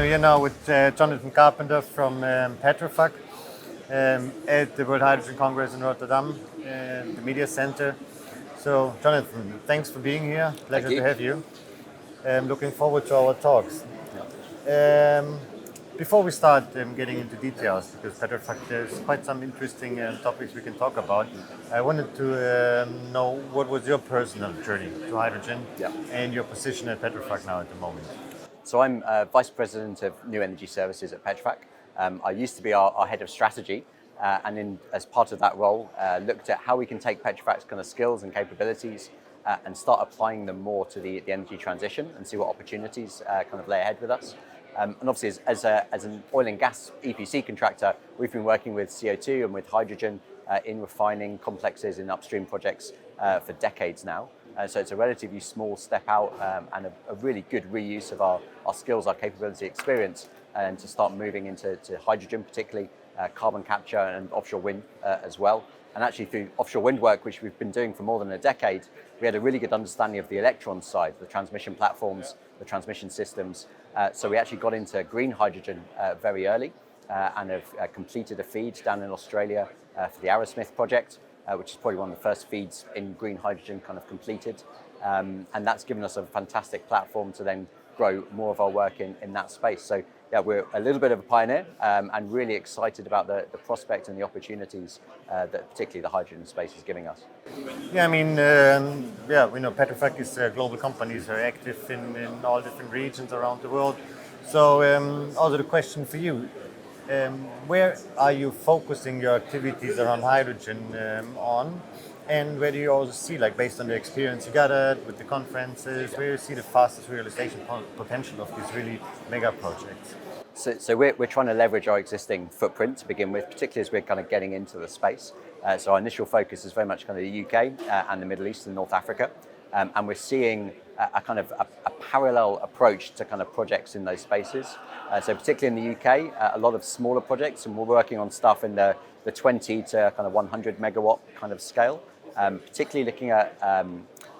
I'm here now with Jonathan Carpenter from Petrofac at the World Hydrogen Congress in Rotterdam, the media center. So, Jonathan, thanks for being here. Pleasure to have you. Looking forward to our talks. Before we start getting into details, because Petrofac, there's quite some interesting topics we can talk about. I wanted to know what was your personal journey to hydrogen and your position at Petrofac now at the moment. So I'm Vice President of New Energy Services at Petrofac. I used to be our head of strategy, and as part of that role, looked at how we can take Petrofac's kind of skills and capabilities and start applying them more to the energy transition and see what opportunities kind of lay ahead with us. And obviously, as an oil and gas EPC contractor, we've been working with CO2 and with hydrogen in refining complexes in upstream projects for decades now. So it's a relatively small step out and a really good reuse of our skills, our capability, experience, and to start moving into hydrogen, particularly carbon capture and offshore wind as well. And actually through offshore wind work, which we've been doing for more than a decade, we had a really good understanding of the electron side, the transmission platforms, the transmission systems. So we actually got into green hydrogen very early and have completed a feed down in Australia for the Arrowsmith project, which is probably one of the first feeds in green hydrogen kind of completed. And that's given us a fantastic platform to then grow more of our work in that space. So yeah, we're a little bit of a pioneer and really excited about the prospect and the opportunities that particularly the hydrogen space is giving us. Yeah, I mean, we know Petrofac is a global company, so active in all different regions around the world. So also the question for you, where are you focusing your activities around hydrogen on? And where do you also see, like based on the experience you gathered with the conferences, where you see the fastest realization potential of these really mega projects? So we're trying to leverage our existing footprint to begin with, particularly as we're kind of getting into the space. So our initial focus is very much kind of the UK and the Middle East and North Africa. And we're seeing a kind of a parallel approach to kind of projects in those spaces. So particularly in the UK, a lot of smaller projects, and we're working on stuff in the 20 to kind of 100 megawatt kind of scale. Particularly looking at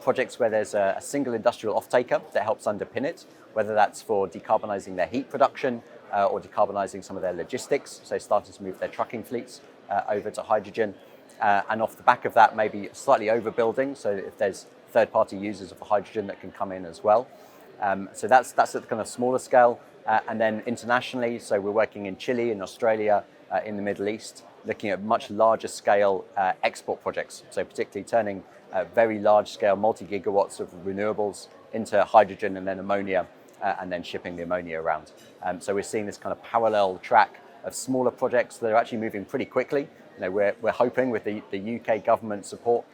projects where there's a single industrial off-taker that helps underpin it, whether that's for decarbonising their heat production or decarbonising some of their logistics, so starting to move their trucking fleets over to hydrogen. And off the back of that, maybe slightly overbuilding, so if there's third-party users of the hydrogen that can come in as well. So that's at the kind of smaller scale. And then internationally, so we're working in Chile, in Australia, in the Middle East, looking at much larger scale export projects. So particularly turning very large scale, multi-gigawatts of renewables into hydrogen and then ammonia, and then shipping the ammonia around. So we're seeing this kind of parallel track of smaller projects that are actually moving pretty quickly. You know, we're hoping with the UK government support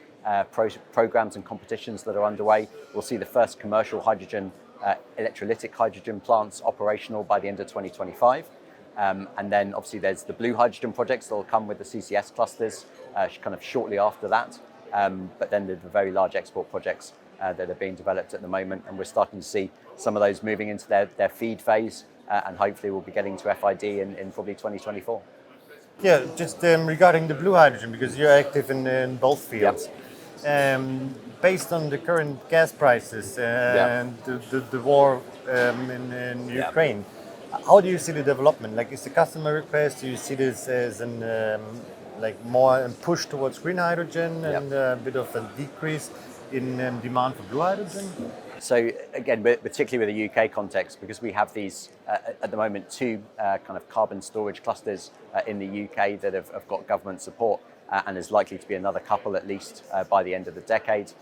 programs and competitions that are underway, we'll see the first commercial hydrogen, electrolytic hydrogen plants operational by the end of 2025. And then obviously there's the blue hydrogen projects that will come with the CCS clusters kind of shortly after that. But then the very large export projects that are being developed at the moment, and we're starting to see some of those moving into their feed phase, and hopefully we'll be getting to FID in probably 2024. Yeah, just regarding the blue hydrogen, because you're active in both fields. Based on the current gas prices and the war in Ukraine, how do you see the development? Like, is the customer request? Do you see this as more a push towards green hydrogen and a bit of a decrease in demand for blue hydrogen? So again, particularly with the UK context, because we have these at the moment two kind of carbon storage clusters in the UK that have got government support, and there's likely to be another couple at least by the end of the decade.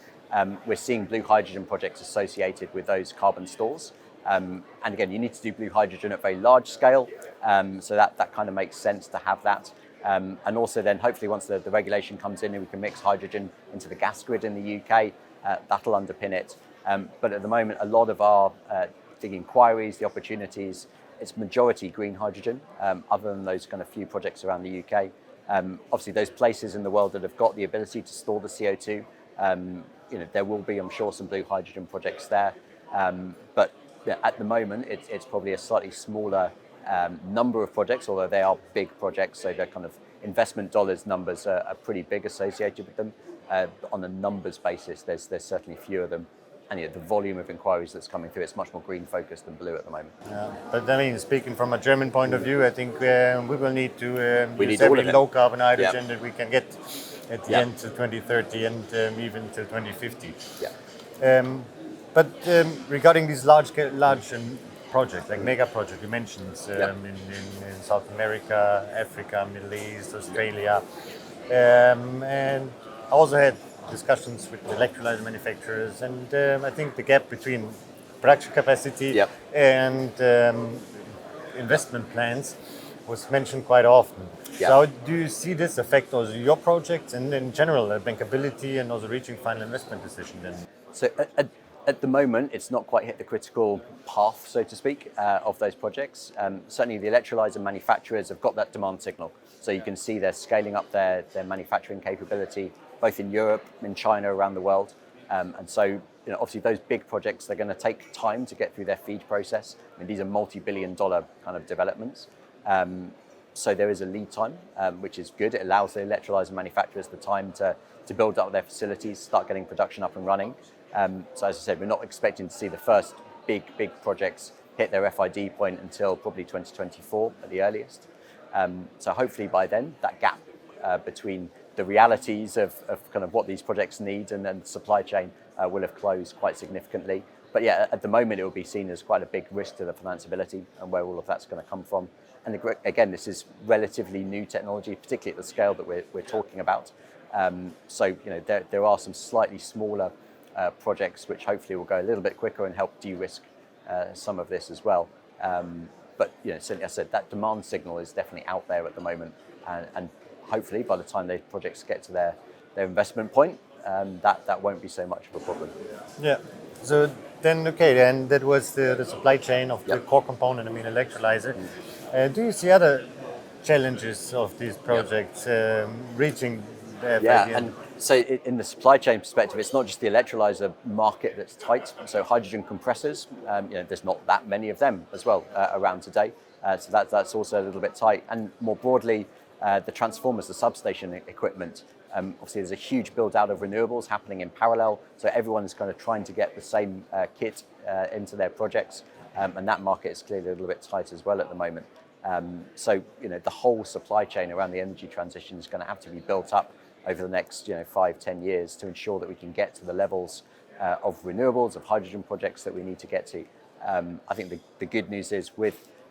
We're seeing blue hydrogen projects associated with those carbon stores. And again, you need to do blue hydrogen at very large scale, so that kind of makes sense to have that. And also then hopefully once the regulation comes in and we can mix hydrogen into the gas grid in the UK, that'll underpin it. But at the moment, a lot of our the inquiries, the opportunities, it's majority green hydrogen, other than those kind of few projects around the UK. Obviously, those places in the world that have got the ability to store the CO2, there will be, I'm sure, some blue hydrogen projects there. But at the moment, it's probably a slightly smaller number of projects, although they are big projects, so their kind of investment dollars numbers are pretty big associated with them. On a numbers basis, there's certainly fewer of them and the volume of inquiries that's coming through, it's much more green focused than blue at the moment. Yeah. But I mean, speaking from a German point of view, I think we will need to use all every of it. low carbon hydrogen Yeah. that we can get at the Yeah. end of 2030 and even till 2050. Yeah. But regarding these large projects, like mega projects, you mentioned in South America, Africa, Middle East, Australia, and I also had discussions with the electrolyzer manufacturers, and I think the gap between production capacity Yep. and investment plans was mentioned quite often. Yeah. So how do you see this affect also your projects and in general bankability and also reaching final investment decision then? So at the moment, it's not quite hit the critical path, so to speak, of those projects. Certainly the electrolyzer manufacturers have got that demand signal. So you can see they're scaling up their manufacturing capability, both in Europe, in China, around the world. And so obviously those big projects, they're going to take time to get through their feed process. I mean, these are multi-billion-dollar kind of developments. So there is a lead time, which is good. It allows the electrolyzer manufacturers the time to build up their facilities, start getting production up and running. So as I said, we're not expecting to see the first big projects hit their FID point until probably 2024 at the earliest. So hopefully by then, that gap between the realities of kind of what these projects need and then the supply chain will have closed quite significantly. But yeah, at the moment, it will be seen as quite a big risk to the financeability and where all of that's going to come from. And again, this is relatively new technology, particularly at the scale that we're talking about. So there are some slightly smaller projects which hopefully will go a little bit quicker and help de-risk some of this as well. But certainly, as I said, that demand signal is definitely out there at the moment, and hopefully by the time those projects get to their investment point, that won't be so much of a problem. Yeah. So then, that was the supply chain of the core component, I mean, electrolyzer. Do you see other challenges of these projects reaching there? And so in the supply chain perspective, it's not just the electrolyzer market that's tight. So hydrogen compressors, there's not that many of them as well around today. So that's also a little bit tight. And more broadly, the transformers, the substation equipment, obviously there's a huge build out of renewables happening in parallel. So everyone's kind of trying to get the same kit into their projects. And that market is clearly a little bit tight as well at the moment. So the whole supply chain around the energy transition is going to have to be built up over the next 5-10 years to ensure that we can get to the levels of renewables, of hydrogen projects that we need to get to. I think the good news is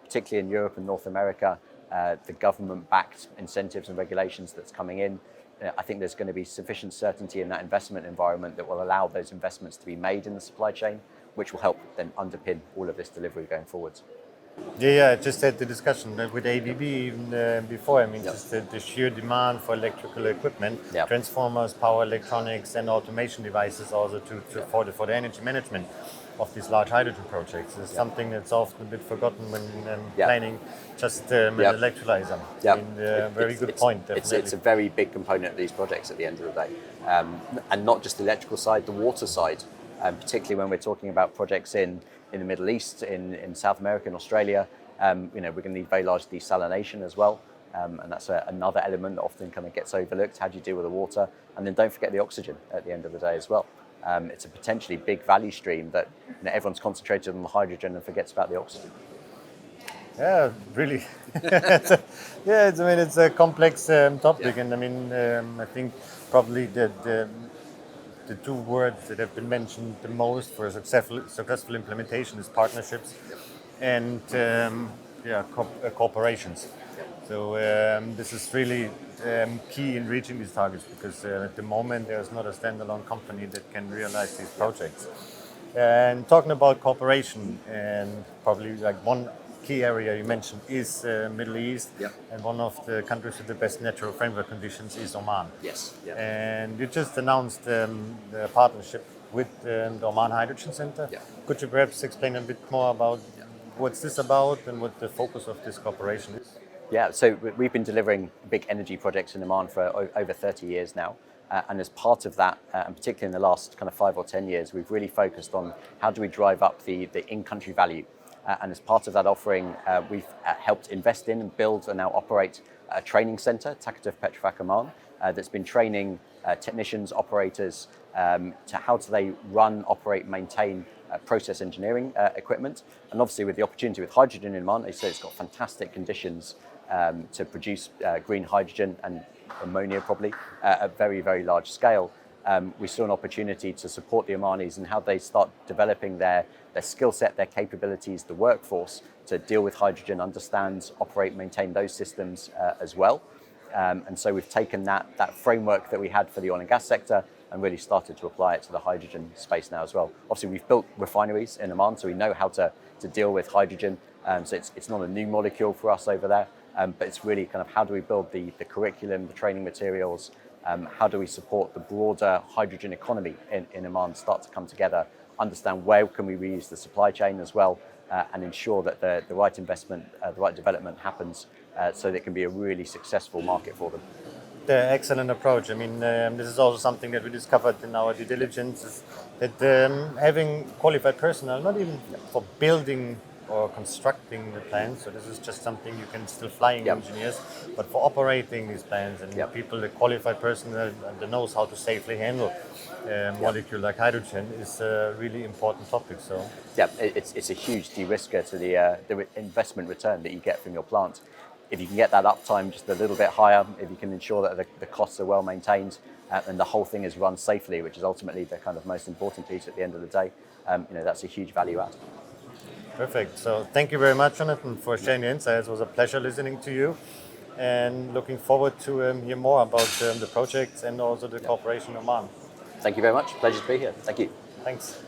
particularly in Europe and North America, the government-backed incentives and regulations that's coming in, I think there's going to be sufficient certainty in that investment environment that will allow those investments to be made in the supply chain, which will help then underpin all of this delivery going forwards. Yeah, I just had the discussion with ABB even before. I mean, just the sheer demand for electrical equipment, transformers, power electronics, and automation devices also for the energy management of these large hydrogen projects is something that's often a bit forgotten when planning just an electrolyzer. Yeah, I mean, very good point. Definitely. It's a very big component of these projects at the end of the day, and not just the electrical side, the water side, particularly when we're talking about projects in the Middle East, in South America, and Australia. We're going to need very large desalination as well, and that's another element that often kind of gets overlooked. How do you deal with the water? And then don't forget the oxygen at the end of the day as well. It's a potentially big value stream that everyone's concentrated on the hydrogen and forgets about the oxygen. Yeah, really. It's a complex topic, and I mean, I think probably the two words that have been mentioned the most for a successful implementation is partnerships and corporations. So this is really key in reaching these targets because at the moment there's not a standalone company that can realize these projects. And talking about cooperation, and probably like one key area you mentioned is Middle East, and one of the countries with the best natural framework conditions is Oman. Yes. Yeah. And you just announced the partnership with the Oman Hydrogen Center. Yeah. Could you perhaps explain a bit more about what's this about and what the focus of this cooperation is? Yeah, so we've been delivering big energy projects in Oman for over 30 years now. And as part of that, and particularly in the last kind of 5 or 10 years, we've really focused on how do we drive up the in-country value And as part of that offering, we've helped invest in and build and now operate a training center, TÜV Petrofac Oman, that's been training technicians, operators, to how do they run, operate, maintain process engineering equipment. And obviously with the opportunity with hydrogen in Oman, so it's got fantastic conditions to produce green hydrogen and ammonia probably at very, very large scale. We saw an opportunity to support the Omanis and how they start developing their skill set, their capabilities, the workforce to deal with hydrogen, understand, operate, maintain those systems as well. And so we've taken that framework that we had for the oil and gas sector and really started to apply it to the hydrogen space now as well. Obviously, we've built refineries in Oman, so we know how to deal with hydrogen. So it's not a new molecule for us over there, but it's really kind of how do we build the curriculum, the training materials, how do we support the broader hydrogen economy in Oman start to come together, understand where can we reuse the supply chain as well, and ensure that the right investment, the right development happens so that it can be a really successful market for them. The excellent approach. I mean, this is also something that we discovered in our due diligence, is that having qualified personnel, not even for building or constructing the plants, so this is just something you can still flying engineers, but for operating these plants and people, the qualified personnel that knows how to safely handle molecule like hydrogen is a really important topic. So it's a huge de-risker to the investment return that you get from your plant. If you can get that uptime just a little bit higher, if you can ensure that the costs are well maintained and the whole thing is run safely, which is ultimately the kind of most important piece at the end of the day, that's a huge value add. Perfect. So thank you very much, Jonathan, for sharing your insights. It was a pleasure listening to you and looking forward to hear more about the projects and also the cooperation in Oman. Thank you very much. Pleasure to be here. Thank you. Thanks.